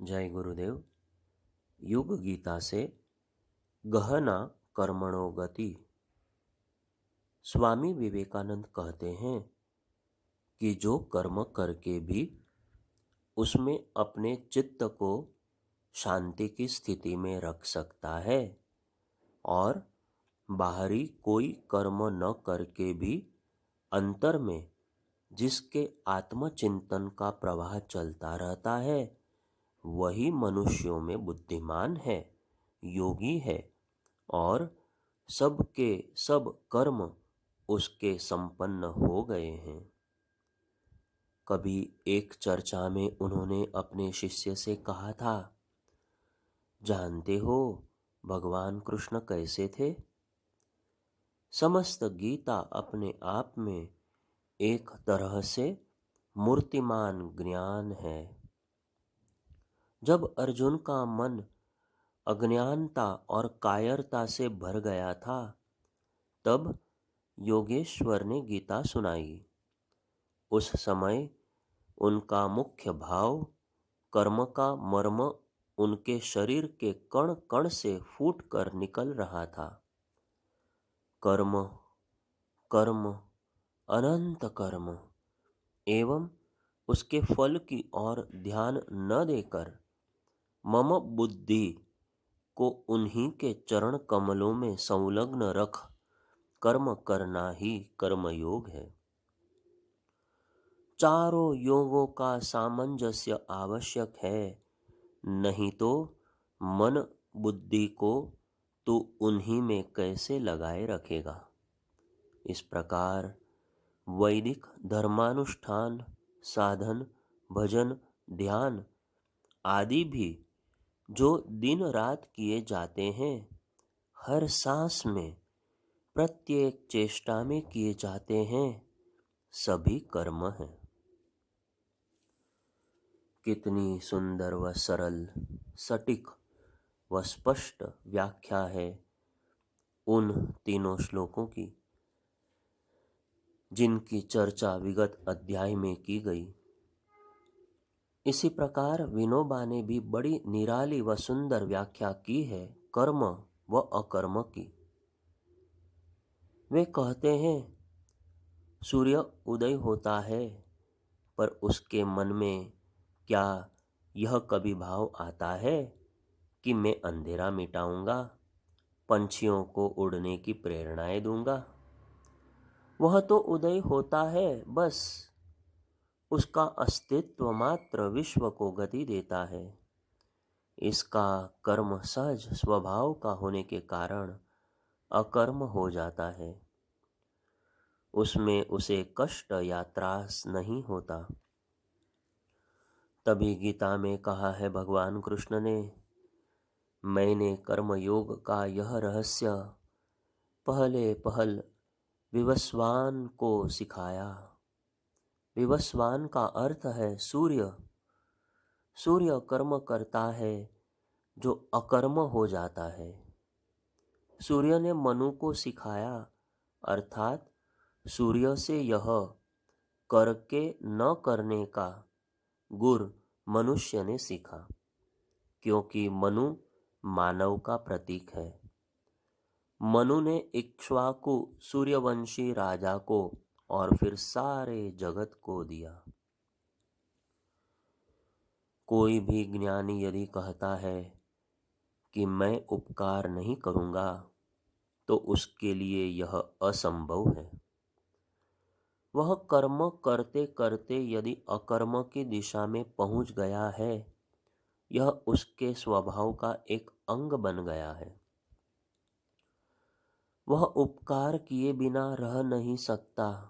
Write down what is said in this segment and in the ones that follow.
जय गुरुदेव। युग गीता से गहना कर्मणो गति। स्वामी विवेकानंद कहते हैं कि जो कर्म करके भी उसमें अपने चित्त को शांति की स्थिति में रख सकता है और बाहरी कोई कर्म न करके भी अंतर में जिसके आत्मचिंतन का प्रवाह चलता रहता है, वही मनुष्यों में बुद्धिमान है, योगी है और सबके सब कर्म उसके संपन्न हो गए हैं। कभी एक चर्चा में उन्होंने अपने शिष्य से कहा था, जानते हो भगवान कृष्ण कैसे थे? समस्त गीता अपने आप में एक तरह से मूर्तिमान ज्ञान है। जब अर्जुन का मन अज्ञानता और कायरता से भर गया था, तब योगेश्वर ने गीता सुनाई। उस समय उनका मुख्य भाव, कर्म का मर्म उनके शरीर के कण कण से फूट कर निकल रहा था। कर्म कर्म अनंत कर्म एवं उसके फल की ओर ध्यान न देकर मम बुद्धि को उन्हीं के चरण कमलों में संलग्न रख कर्म करना ही कर्मयोग है। चारों योगों का सामंजस्य आवश्यक है, नहीं तो मन बुद्धि को तू उन्हीं में कैसे लगाए रखेगा। इस प्रकार वैदिक धर्मानुष्ठान, साधन, भजन, ध्यान आदि भी जो दिन रात किए जाते हैं, हर सांस में, प्रत्येक चेष्टा में किए जाते हैं, सभी कर्म हैं। कितनी सुंदर व सरल, सटीक व स्पष्ट व्याख्या है उन तीनों श्लोकों की, जिनकी चर्चा विगत अध्याय में की गई। इसी प्रकार विनोबा ने भी बड़ी निराली व सुंदर व्याख्या की है कर्म व अकर्म की। वे कहते हैं, सूर्य उदय होता है, पर उसके मन में क्या यह कभी भाव आता है कि मैं अंधेरा मिटाऊंगा, पंछियों को उड़ने की प्रेरणाएं दूंगा? वह तो उदय होता है, बस उसका अस्तित्व मात्र विश्व को गति देता है। इसका कर्म सहज स्वभाव का होने के कारण अकर्म हो जाता है। उसमें उसे कष्ट या त्रास नहीं होता। तभी गीता में कहा है भगवान कृष्ण ने, मैंने कर्मयोग का यह रहस्य पहले पहल विवस्वान को सिखाया। विवस्वान का अर्थ है सूर्य। सूर्य कर्म करता है जो अकर्म हो जाता है। सूर्य ने मनु को सिखाया, अर्थात सूर्य से यह करके न करने का गुर मनुष्य ने सीखा, क्योंकि मनु मानव का प्रतीक है। मनु ने इक्ष्वाकु सूर्यवंशी राजा को और फिर सारे जगत को दिया। कोई भी ज्ञानी यदि कहता है कि मैं उपकार नहीं करूंगा, तो उसके लिए यह असंभव है। वह कर्म करते करते यदि अकर्म की दिशा में पहुंच गया है, यह उसके स्वभाव का एक अंग बन गया है। वह उपकार किए बिना रह नहीं सकता।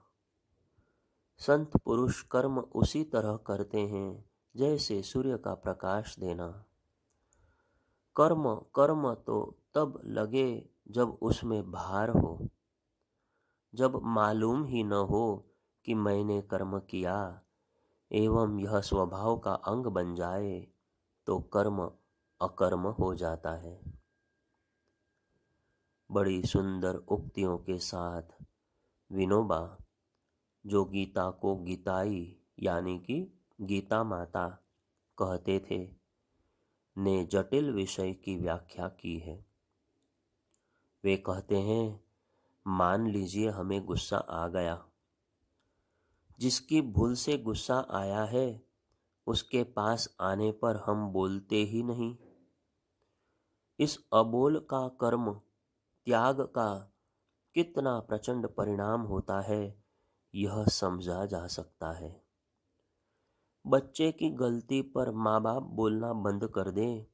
संत पुरुष कर्म उसी तरह करते हैं जैसे सूर्य का प्रकाश देना। कर्म कर्म तो तब लगे जब उसमें भार हो, जब मालूम ही न हो कि मैंने कर्म किया, एवं यह स्वभाव का अंग बन जाए तो कर्म अकर्म हो जाता है। बड़ी सुंदर उक्तियों के साथ विनोबा, जो गीता को गीताई यानी कि गीता माता कहते थे, ने जटिल विषय की व्याख्या की है। वे कहते हैं, मान लीजिए हमें गुस्सा आ गया। जिसकी भूल से गुस्सा आया है उसके पास आने पर हम बोलते ही नहीं। इस अबोल का कर्म त्याग का कितना प्रचंड परिणाम होता है यह समझा जा सकता है। बच्चे की गलती पर माँ बाप बोलना बंद कर दें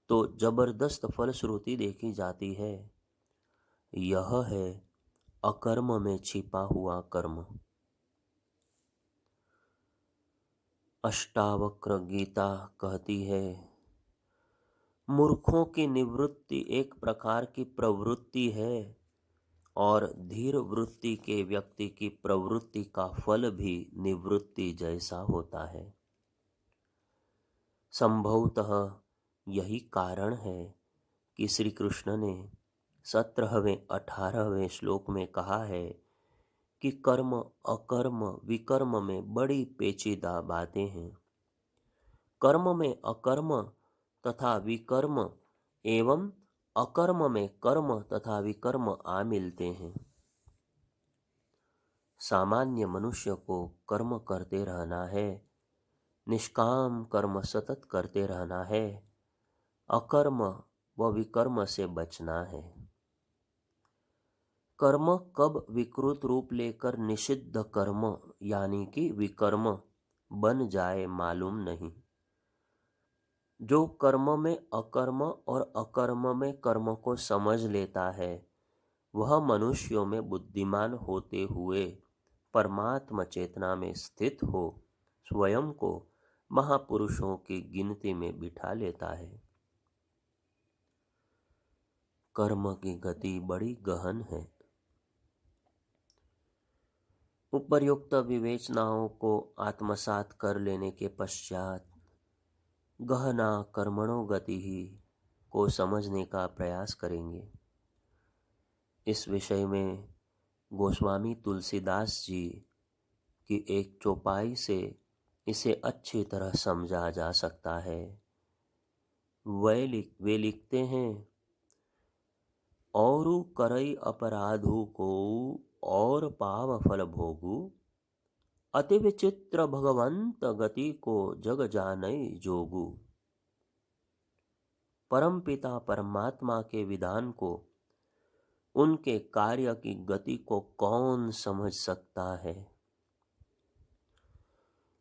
तो जबरदस्त फलश्रुति देखी जाती है। यह है अकर्म में छिपा हुआ कर्म। अष्टावक्र गीता कहती है, मूर्खों की निवृत्ति एक प्रकार की प्रवृत्ति है और धीर वृत्ति के व्यक्ति की प्रवृत्ति का फल भी निवृत्ति जैसा होता है। संभवतः यही कारण है कि श्री कृष्ण ने 17वें 18वें श्लोक में कहा है कि कर्म अकर्म विकर्म में बड़ी पेचीदा बातें हैं। कर्म में अकर्म तथा विकर्म एवं अकर्म में कर्म तथा विकर्म आ मिलते हैं। सामान्य मनुष्य को कर्म करते रहना है, निष्काम कर्म सतत करते रहना है, अकर्म व विकर्म से बचना है। कर्म कब विकृत रूप लेकर निषिद्ध कर्म यानी कि विकर्म बन जाए मालूम नहीं। जो कर्म में अकर्म और अकर्म में कर्म को समझ लेता है वह मनुष्यों में बुद्धिमान होते हुए परमात्म चेतना में स्थित हो स्वयं को महापुरुषों की गिनती में बिठा लेता है। कर्म की गति बड़ी गहन है। उपर्युक्त विवेचनाओं को आत्मसात कर लेने के पश्चात गहना कर्मणो गति ही को समझने का प्रयास करेंगे। इस विषय में गोस्वामी तुलसीदास जी की एक चौपाई से इसे अच्छी तरह समझा जा सकता है। वे लिखते हैं, औरु करई अपराधु को और पाव फल भोगु, अति विचित्र भगवंत गति को जग जानई जोगु। परमपिता परमात्मा के विधान को, उनके कार्य की गति को कौन समझ सकता है।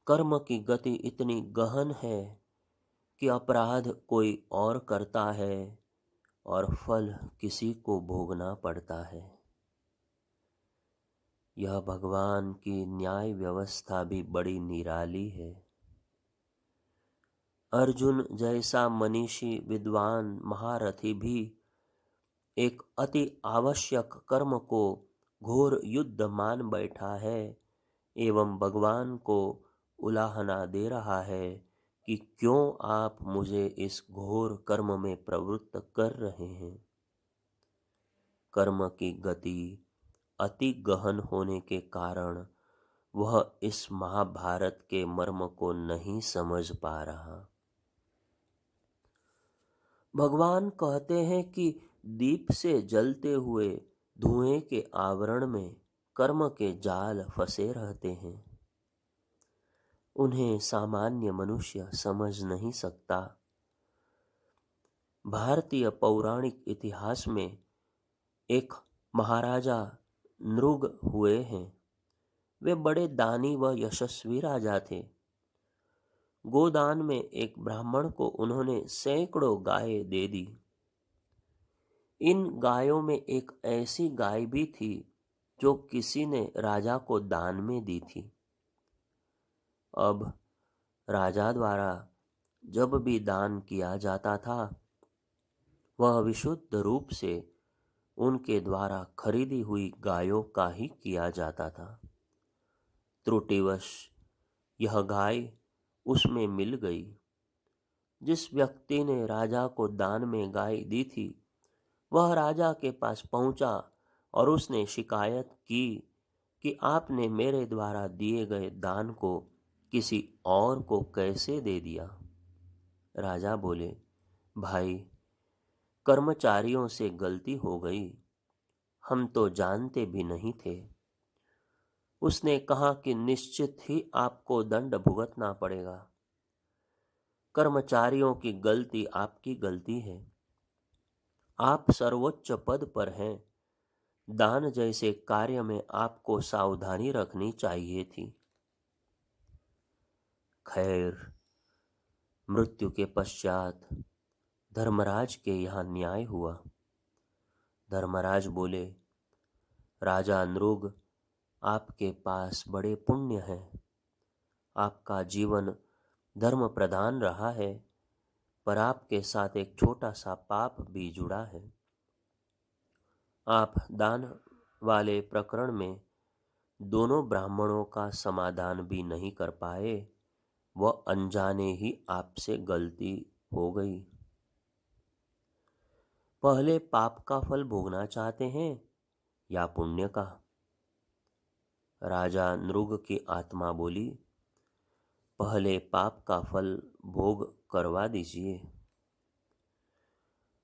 कर्म की गति इतनी गहन है कि अपराध कोई और करता है और फल किसी को भोगना पड़ता है। यह भगवान की न्याय व्यवस्था भी बड़ी निराली है। अर्जुन जैसा मनीषी विद्वान महारथी भी एक अति आवश्यक कर्म को घोर युद्ध मान बैठा है एवं भगवान को उलाहना दे रहा है कि क्यों आप मुझे इस घोर कर्म में प्रवृत्त कर रहे हैं। कर्म की गति अति गहन होने के कारण वह इस महाभारत के मर्म को नहीं समझ पा रहा। भगवान कहते हैं कि दीप से जलते हुए धुएं के आवरण में कर्म के जाल फंसे रहते हैं। उन्हें सामान्य मनुष्य समझ नहीं सकता। भारतीय पौराणिक इतिहास में एक महाराजा नृग हुए हैं। वे बड़े दानी व यशस्वी राजा थे। गोदान में एक ब्राह्मण को उन्होंने सैकड़ों गायें दे दी। इन गायों में एक ऐसी गाय भी थी जो किसी ने राजा को दान में दी थी। अब राजा द्वारा जब भी दान किया जाता था वह विशुद्ध रूप से उनके द्वारा खरीदी हुई गायों का ही किया जाता था। त्रुटिवश यह गाय उसमें मिल गई। जिस व्यक्ति ने राजा को दान में गाय दी थी वह राजा के पास पहुंचा और उसने शिकायत की कि आपने मेरे द्वारा दिए गए दान को किसी और को कैसे दे दिया। राजा बोले, भाई, कर्मचारियों से गलती हो गई, हम तो जानते भी नहीं थे। उसने कहा कि निश्चित ही आपको दंड भुगतना पड़ेगा। कर्मचारियों की गलती आपकी गलती है। आप सर्वोच्च पद पर हैं। दान जैसे कार्य में आपको सावधानी रखनी चाहिए थी। खैर, मृत्यु के पश्चात धर्मराज के यहाँ न्याय हुआ। धर्मराज बोले, राजा नृग, आपके पास बड़े पुण्य हैं। आपका जीवन धर्म प्रधान रहा है, पर आपके साथ एक छोटा सा पाप भी जुड़ा है। आप दान वाले प्रकरण में दोनों ब्राह्मणों का समाधान भी नहीं कर पाए। वह अनजाने ही आपसे गलती हो गई। पहले पाप का फल भोगना चाहते हैं या पुण्य का? राजा नृग की आत्मा बोली, पहले पाप का फल भोग करवा दीजिए।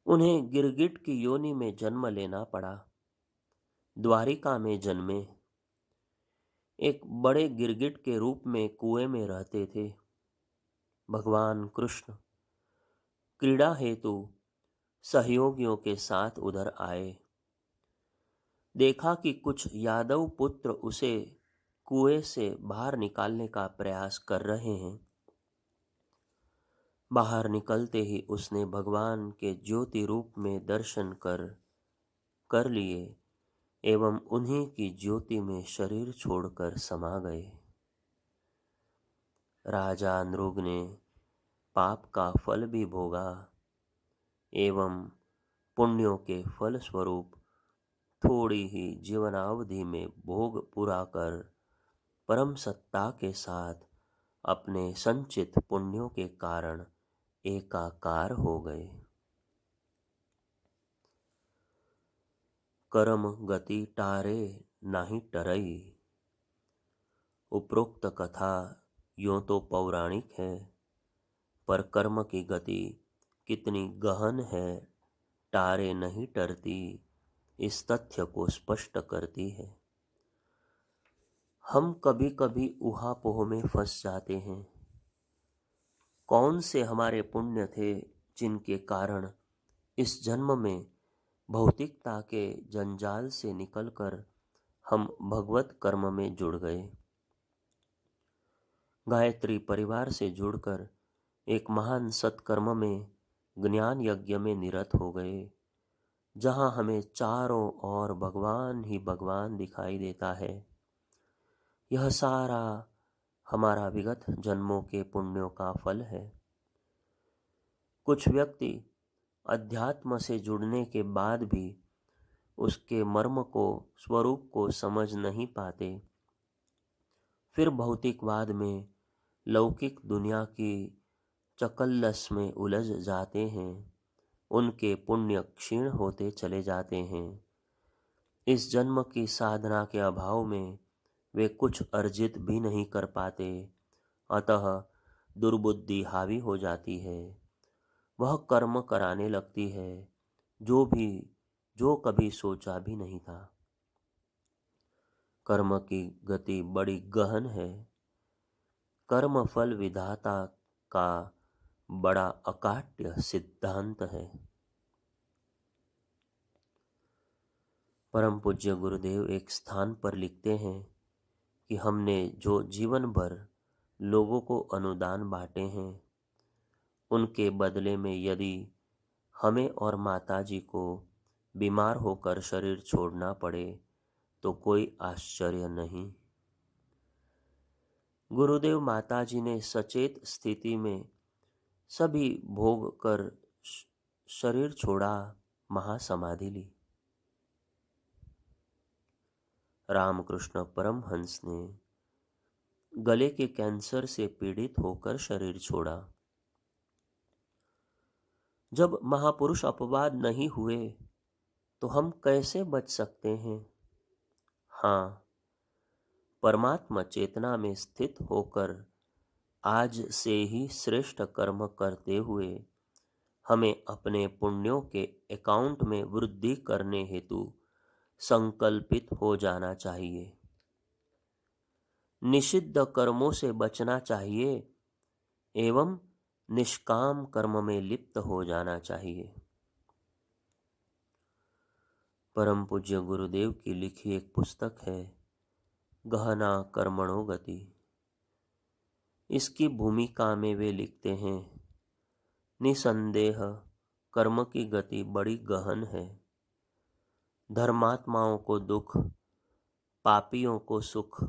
उन्हें गिरगिट की योनि में जन्म लेना पड़ा। द्वारिका में जन्मे, एक बड़े गिरगिट के रूप में कुएं में रहते थे। भगवान कृष्ण क्रीड़ा हेतु सहयोगियों के साथ उधर आए। देखा कि कुछ यादव पुत्र उसे कुएं से बाहर निकालने का प्रयास कर रहे हैं। बाहर निकलते ही उसने भगवान के ज्योति रूप में दर्शन कर लिए एवं उन्हीं की ज्योति में शरीर छोड़कर समा गए। राजा नृग ने पाप का फल भी भोगा एवं पुण्यों के फल स्वरूप थोड़ी ही जीवनावधि में भोग पूरा कर परम सत्ता के साथ अपने संचित पुण्यों के कारण एकाकार हो गए। कर्म गति टारे नाही टरई। उपरोक्त कथा यूं तो पौराणिक है, पर कर्म की गति कितनी गहन है, टारे नहीं टरती, इस तथ्य को स्पष्ट करती है। हम कभी कभी ऊहापोह में फंस जाते हैं। कौन से हमारे पुण्य थे जिनके कारण इस जन्म में भौतिकता के जंजाल से निकलकर हम भगवत कर्म में जुड़ गए। गायत्री परिवार से जुड़कर एक महान सत्कर्म में, ज्ञान यज्ञ में निरत हो गए, जहाँ हमें चारों ओर भगवान ही भगवान दिखाई देता है। यह सारा हमारा विगत जन्मों के पुण्यों का फल है। कुछ व्यक्ति अध्यात्म से जुड़ने के बाद भी उसके मर्म को, स्वरूप को समझ नहीं पाते। फिर भौतिकवाद में, लौकिक दुनिया की चकल्लस में उलझ जाते हैं। उनके पुण्य क्षीण होते चले जाते हैं। इस जन्म की साधना के अभाव में वे कुछ अर्जित भी नहीं कर पाते। अतः दुर्बुद्धि हावी हो जाती है। वह कर्म कराने लगती है जो कभी सोचा भी नहीं था। कर्म की गति बड़ी गहन है। कर्म फल विधाता का बड़ा अकाट्य सिद्धांत है। परम पूज्य गुरुदेव एक स्थान पर लिखते हैं कि हमने जो जीवन भर लोगों को अनुदान बांटे हैं, उनके बदले में यदि हमें और माताजी को बीमार होकर शरीर छोड़ना पड़े तो कोई आश्चर्य नहीं। गुरुदेव माताजी ने सचेत स्थिति में सभी भोग कर शरीर छोड़ा, महासमाधि ली। रामकृष्ण परमहंस ने गले के कैंसर से पीड़ित होकर शरीर छोड़ा। जब महापुरुष अपवाद नहीं हुए तो हम कैसे बच सकते हैं? हाँ, परमात्मा चेतना में स्थित होकर आज से ही श्रेष्ठ कर्म करते हुए हमें अपने पुण्यों के अकाउंट में वृद्धि करने हेतु संकल्पित हो जाना चाहिए। निषिद्ध कर्मों से बचना चाहिए एवं निष्काम कर्म में लिप्त हो जाना चाहिए। परम पूज्य गुरुदेव की लिखी एक पुस्तक है गहना कर्मणो गति। इसकी भूमिका में वे लिखते हैं, निसंदेह कर्म की गति बड़ी गहन है। धर्मात्माओं को दुख, पापियों को सुख,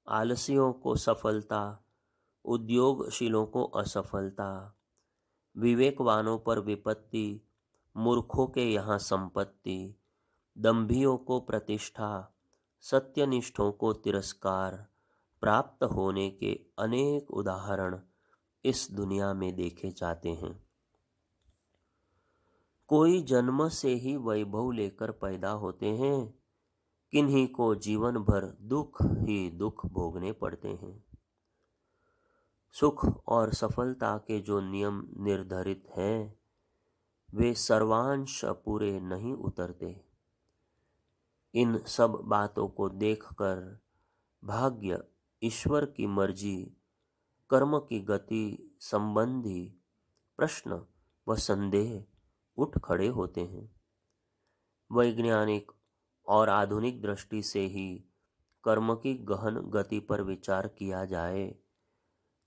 आलसियों को सफलता, उद्योगशीलों को असफलता, विवेकवानों पर विपत्ति, मूर्खों के यहाँ संपत्ति, दंभियों को प्रतिष्ठा, सत्यनिष्ठों को तिरस्कार प्राप्त होने के अनेक उदाहरण इस दुनिया में देखे जाते हैं। कोई जन्म से ही वैभव लेकर पैदा होते हैं, किन्हीं को जीवन भर दुख ही दुख भोगने पड़ते हैं। सुख और सफलता के जो नियम निर्धारित हैं, वे सर्वांश पूरे नहीं उतरते। इन सब बातों को देखकर भाग्य, ईश्वर की मर्जी, कर्म की गति संबंधी प्रश्न व संदेह उठ खड़े होते हैं। वैज्ञानिक और आधुनिक दृष्टि से ही कर्म की गहन गति पर विचार किया जाए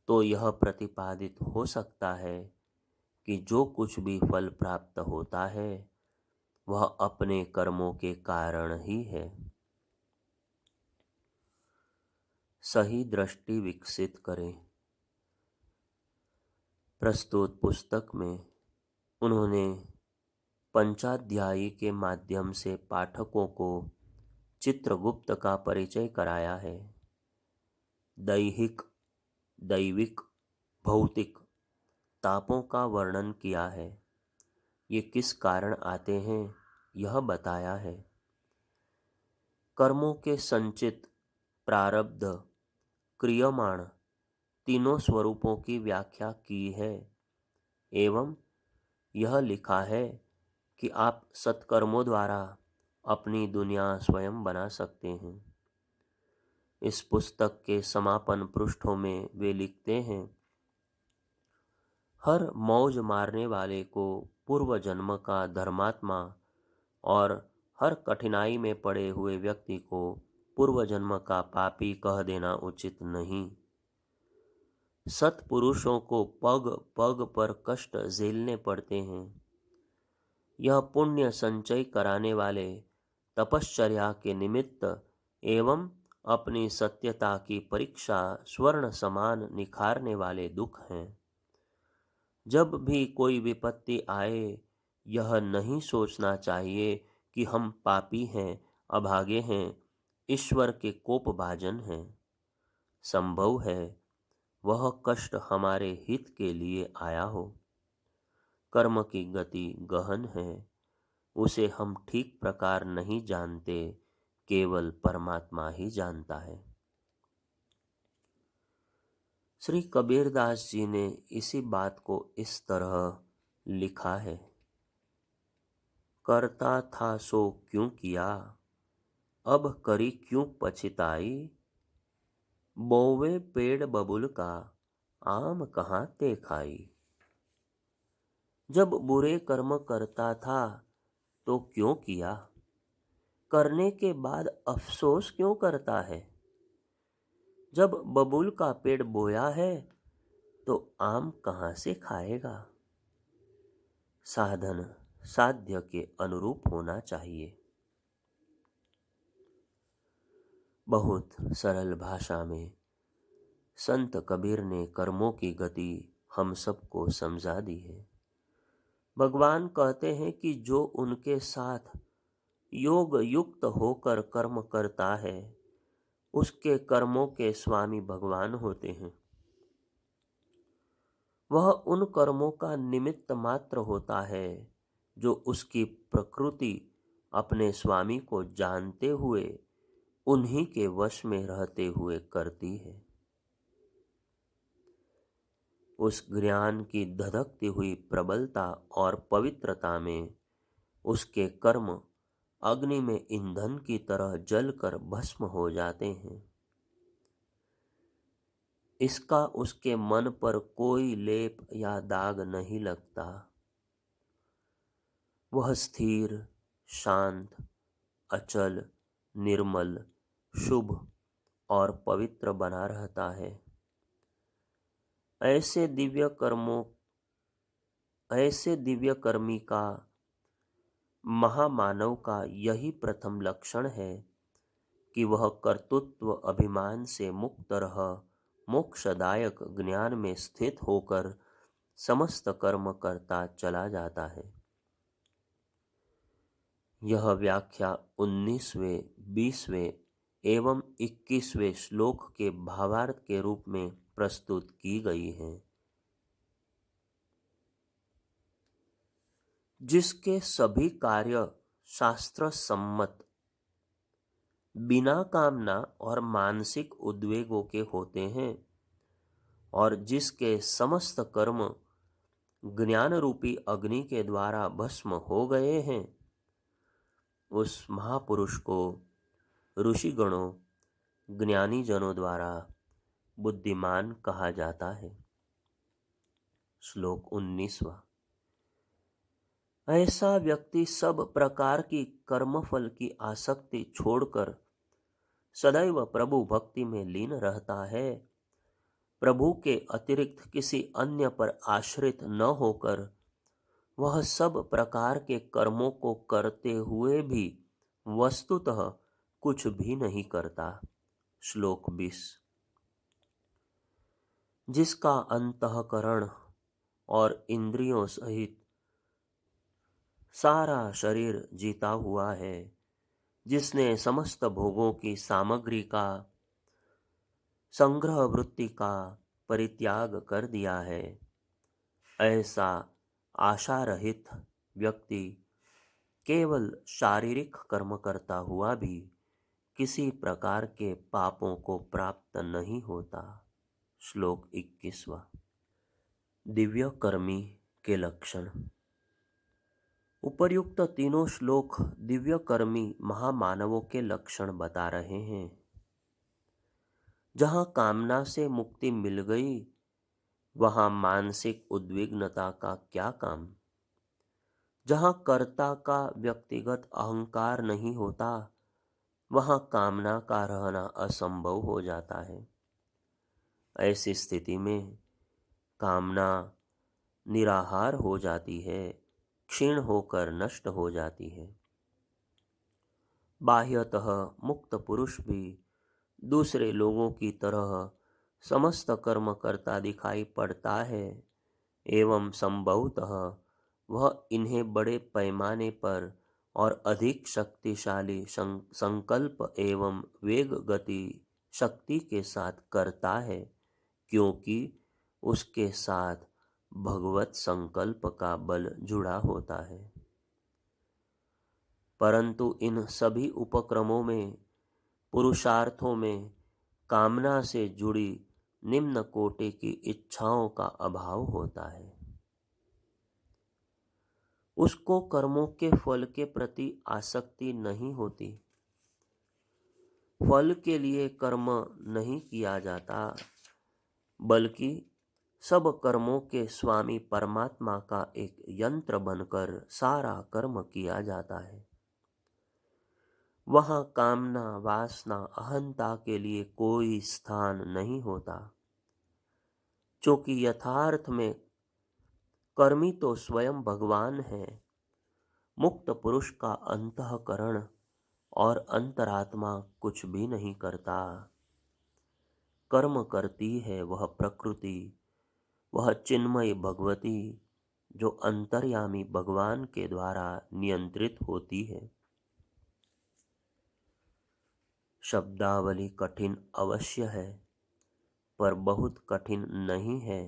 तो यह प्रतिपादित हो सकता है कि जो कुछ भी फल प्राप्त होता है वह अपने कर्मों के कारण ही है। सही दृष्टि विकसित करें। प्रस्तुत पुस्तक में उन्होंने पंचाध्यायी के माध्यम से पाठकों को चित्रगुप्त का परिचय कराया है। दैहिक, दैविक, भौतिक तापों का वर्णन किया है। ये किस कारण आते हैं यह बताया है। कर्मों के संचित, प्रारब्ध, क्रियमाण तीनों स्वरूपों की व्याख्या की है एवं यह लिखा है कि आप सत्कर्मों द्वारा अपनी दुनिया स्वयं बना सकते हैं। इस पुस्तक के समापन पृष्ठों में वे लिखते हैं, हर मौज मारने वाले को पूर्व जन्म का धर्मात्मा और हर कठिनाई में पड़े हुए व्यक्ति को पूर्व जन्म का पापी कह देना उचित नहीं। सत्पुरुषों को पग पग पर कष्ट झेलने पड़ते हैं। यह पुण्य संचय कराने वाले, तपश्चर्या के निमित्त एवं अपनी सत्यता की परीक्षा स्वर्ण समान निखारने वाले दुख हैं। जब भी कोई विपत्ति आए, यह नहीं सोचना चाहिए कि हम पापी हैं, अभागे हैं, ईश्वर के कोपभाजन हैं। संभव है वह कष्ट हमारे हित के लिए आया हो। कर्म की गति गहन है, उसे हम ठीक प्रकार नहीं जानते, केवल परमात्मा ही जानता है। श्री कबीरदास जी ने इसी बात को इस तरह लिखा है, करता था सो क्यों किया, अब करी क्यों पछताई, बोवे पेड़ बबुल का आम कहाँ ते खाई। जब बुरे कर्म करता था तो क्यों किया, करने के बाद अफसोस क्यों करता है। जब बबूल का पेड़ बोया है तो आम कहाँ से खाएगा। साधन साध्य के अनुरूप होना चाहिए। बहुत सरल भाषा में संत कबीर ने कर्मों की गति हम सबको समझा दी है। भगवान कहते हैं कि जो उनके साथ योग युक्त होकर कर्म करता है, उसके कर्मों के स्वामी भगवान होते हैं। वह उन कर्मों का निमित्त मात्र होता है जो उसकी प्रकृति अपने स्वामी को जानते हुए उन्हीं के वश में रहते हुए करती है। उस ज्ञान की धधकती हुई प्रबलता और पवित्रता में उसके कर्म अग्नि में ईंधन की तरह जलकर भस्म हो जाते हैं। इसका उसके मन पर कोई लेप या दाग नहीं लगता। वह स्थिर, शांत, अचल, निर्मल, शुभ और पवित्र बना रहता है। ऐसे दिव्य कर्मी का, महामानव का यही प्रथम लक्षण है कि वह कर्तृत्व अभिमान से मुक्त रह मोक्षदायक ज्ञान में स्थित होकर समस्त कर्म करता चला जाता है। यह व्याख्या 19वें, 20वें एवं 21वें श्लोक के भावार्थ के रूप में प्रस्तुत की गई है। जिसके सभी कार्य शास्त्र सम्मत, बिना कामना और मानसिक उद्वेगों के होते हैं और जिसके समस्त कर्म ज्ञान रूपी अग्नि के द्वारा भस्म हो गए हैं, उस महापुरुष को ऋषिगणों, ज्ञानी जनों द्वारा बुद्धिमान कहा जाता है। श्लोक 19वां। ऐसा व्यक्ति सब प्रकार की कर्मफल की आसक्ति छोड़कर सदैव प्रभु भक्ति में लीन रहता है। प्रभु के अतिरिक्त किसी अन्य पर आश्रित न होकर वह सब प्रकार के कर्मों को करते हुए भी वस्तुतः कुछ भी नहीं करता। श्लोक 20। जिसका अंतःकरण और इंद्रियों सहित सारा शरीर जीता हुआ है, जिसने समस्त भोगों की सामग्री का, संग्रह वृत्ति का परित्याग कर दिया है, ऐसा आशा रहित व्यक्ति केवल शारीरिक कर्म करता हुआ भी किसी प्रकार के पापों को प्राप्त नहीं होता। श्लोक 21वां। दिव्य कर्मी के लक्षण। उपर्युक्त तीनों श्लोक दिव्य कर्मी महामानवों के लक्षण बता रहे हैं। जहाँ कामना से मुक्ति मिल गई, वहाँ मानसिक उद्विग्नता का क्या काम। जहाँ कर्ता का व्यक्तिगत अहंकार नहीं होता, वहाँ कामना का रहना असंभव हो जाता है। ऐसी स्थिति में कामना निराहार हो जाती है, क्षीण होकर नष्ट हो जाती है। बाह्यतः मुक्त पुरुष भी दूसरे लोगों की तरह समस्त कर्म करता दिखाई पड़ता है एवं संभवतः वह इन्हें बड़े पैमाने पर और अधिक शक्तिशाली संकल्प एवं वेग गति शक्ति के साथ करता है, क्योंकि उसके साथ भगवत संकल्प का बल जुड़ा होता है। परंतु इन सभी उपक्रमों में, पुरुषार्थों में कामना से जुड़ी निम्न कोटि की इच्छाओं का अभाव होता है। उसको कर्मों के फल के प्रति आसक्ति नहीं होती। फल के लिए कर्म नहीं किया जाता, बल्कि सब कर्मों के स्वामी परमात्मा का एक यंत्र बनकर सारा कर्म किया जाता है। वहाँ कामना, वासना, अहंता के लिए कोई स्थान नहीं होता, क्योंकि यथार्थ में कर्मी तो स्वयं भगवान है। मुक्त पुरुष का अंतःकरण और अंतरात्मा कुछ भी नहीं करता। कर्म करती है वह प्रकृति, वह चिन्मय भगवती, जो अंतर्यामी भगवान के द्वारा नियंत्रित होती है। शब्दावली कठिन अवश्य है, पर बहुत कठिन नहीं है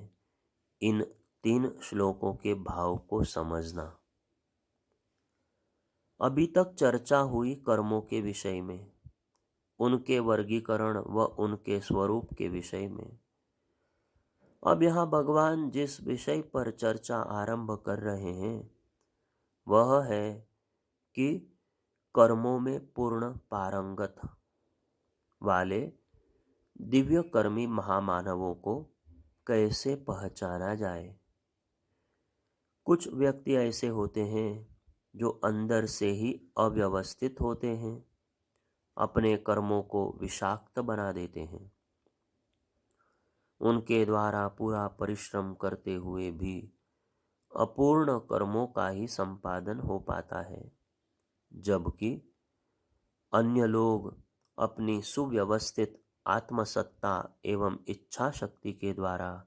इन 3 श्लोकों के भाव को समझना। अभी तक चर्चा हुई कर्मों के विषय में, उनके वर्गीकरण व उनके स्वरूप के विषय में। अब यहाँ भगवान जिस विषय पर चर्चा आरंभ कर रहे हैं वह है कि कर्मों में पूर्ण पारंगत वाले दिव्य कर्मी महामानवों को कैसे पहचाना जाए। कुछ व्यक्ति ऐसे होते हैं जो अंदर से ही अव्यवस्थित होते हैं, अपने कर्मों को विषाक्त बना देते हैं। उनके द्वारा पूरा परिश्रम करते हुए भी अपूर्ण कर्मों का ही संपादन हो पाता है, जबकि अन्य लोग अपनी सुव्यवस्थित आत्मसत्ता एवं इच्छा शक्ति के द्वारा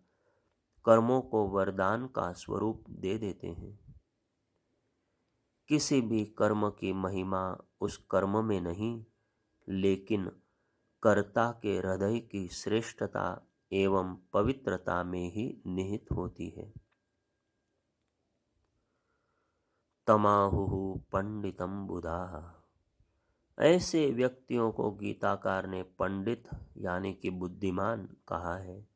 कर्मों को वरदान का स्वरूप दे देते हैं। किसी भी कर्म की महिमा उस कर्म में नहीं, लेकिन कर्ता के हृदय की श्रेष्ठता एवं पवित्रता में ही निहित होती है। तमाहुः पंडितम बुधाः, ऐसे व्यक्तियों को गीताकार ने पंडित यानी कि बुद्धिमान कहा है,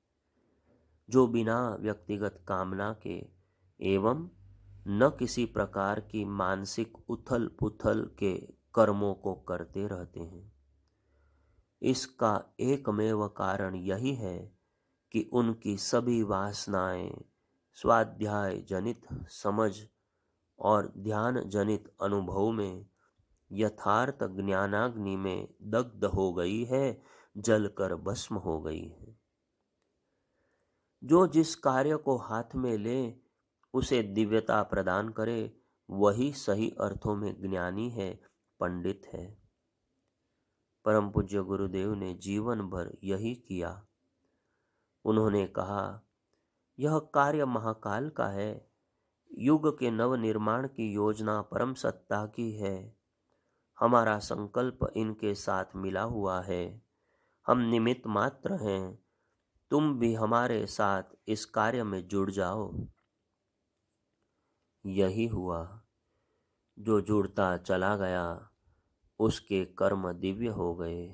जो बिना व्यक्तिगत कामना के एवं न किसी प्रकार की मानसिक उथल पुथल के कर्मों को करते रहते हैं। इसका एकमेव कारण यही है कि उनकी सभी वासनाएं स्वाध्याय जनित समझ और ध्यान जनित अनुभव में यथार्थ ज्ञानाग्नि में दग्ध हो गई है, जलकर भस्म हो गई है। जो जिस कार्य को हाथ में ले उसे दिव्यता प्रदान करे, वही सही अर्थों में ज्ञानी है, पंडित है। परम पूज्य गुरुदेव ने जीवन भर यही किया। उन्होंने कहा, यह कार्य महाकाल का है, युग के नव निर्माण की योजना परम सत्ता की है। हमारा संकल्प इनके साथ मिला हुआ है, हम निमित्त मात्र हैं, तुम भी हमारे साथ इस कार्य में जुड़ जाओ। यही हुआ। जो जुड़ता चला गया उसके कर्म दिव्य हो गए।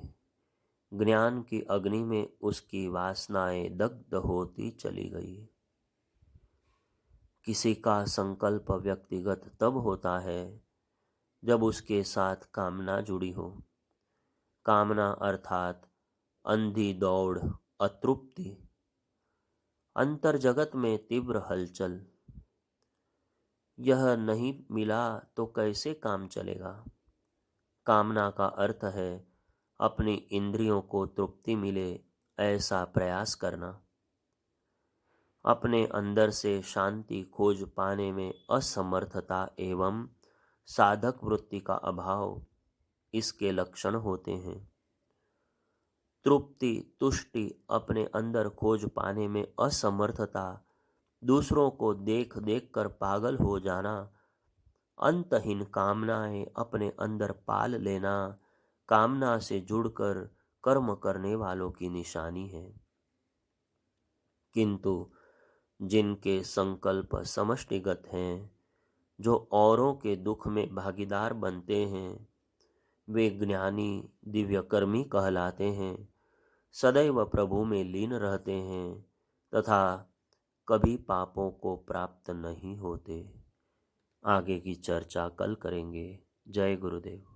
ज्ञान की अग्नि में उसकी वासनाएं दग्ध होती चली गई। किसी का संकल्प व्यक्तिगत तब होता है जब उसके साथ कामना जुड़ी हो। कामना अर्थात अंधी दौड़, अतृप्ति, अंतर जगत में तीव्र हलचल। यह नहीं मिला तो कैसे काम चलेगा। कामना का अर्थ है अपनी इंद्रियों को तृप्ति मिले ऐसा प्रयास करना, अपने अंदर से शांति खोज पाने में असमर्थता एवं साधक वृत्ति का अभाव इसके लक्षण होते हैं। तृप्ति तुष्टि अपने अंदर खोज पाने में असमर्थता, दूसरों को देख देख कर पागल हो जाना, अंतहीन कामनाएं अपने अंदर पाल लेना, कामना से जुड़कर कर्म करने वालों की निशानी है। किंतु जिनके संकल्प समष्टिगत हैं, जो औरों के दुख में भागीदार बनते हैं, वे ज्ञानी दिव्यकर्मी कहलाते हैं, सदैव प्रभु में लीन रहते हैं तथा कभी पापों को प्राप्त नहीं होते। आगे की चर्चा कल करेंगे। जय गुरुदेव।